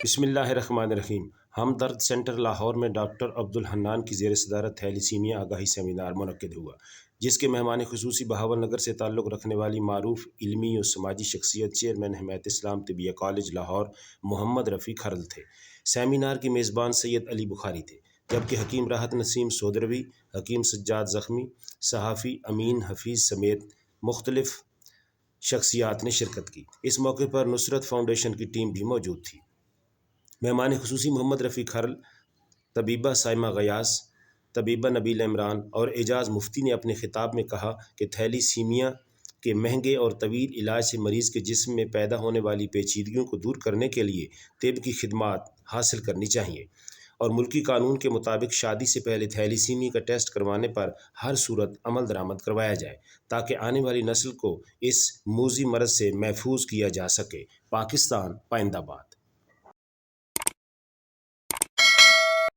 بسم اللہ الرحمن الرحیم۔ ہمدرد سینٹر لاہور میں ڈاکٹر عبدالحنان کی زیر صدارت تھیلیسیمیا آگاہی سیمینار منعقد ہوا، جس کے مہمان خصوصی بہاول نگر سے تعلق رکھنے والی معروف علمی و سماجی شخصیت چیئرمین حمایت اسلام طبیہ کالج لاہور محمد رفیع کھرل تھے۔ سیمینار کی میزبان سید علی بخاری تھے، جبکہ حکیم راحت نسیم سودروی، حکیم سجاد زخمی، صحافی امین حفیظ سمیت مختلف شخصیات نے شرکت کی۔ اس موقع پر نصرت فاؤنڈیشن کی ٹیم بھی موجود تھی۔ مہمان خصوصی محمد رفیع کھرل، طبیبہ سائمہ غیاث، طبیبہ نبیلہ عمران اور اعجاز مفتی نے اپنے خطاب میں کہا کہ تھیلیسیمیا کے مہنگے اور طویل علاج سے مریض کے جسم میں پیدا ہونے والی پیچیدگیوں کو دور کرنے کے لیے طب کی خدمات حاصل کرنی چاہیے، اور ملکی قانون کے مطابق شادی سے پہلے تھیلیسیمیا کا ٹیسٹ کروانے پر ہر صورت عمل درآمد کروایا جائے تاکہ آنے والی نسل کو اس موذی مرض سے محفوظ کیا جا سکے۔ پاکستان پائندہ باد۔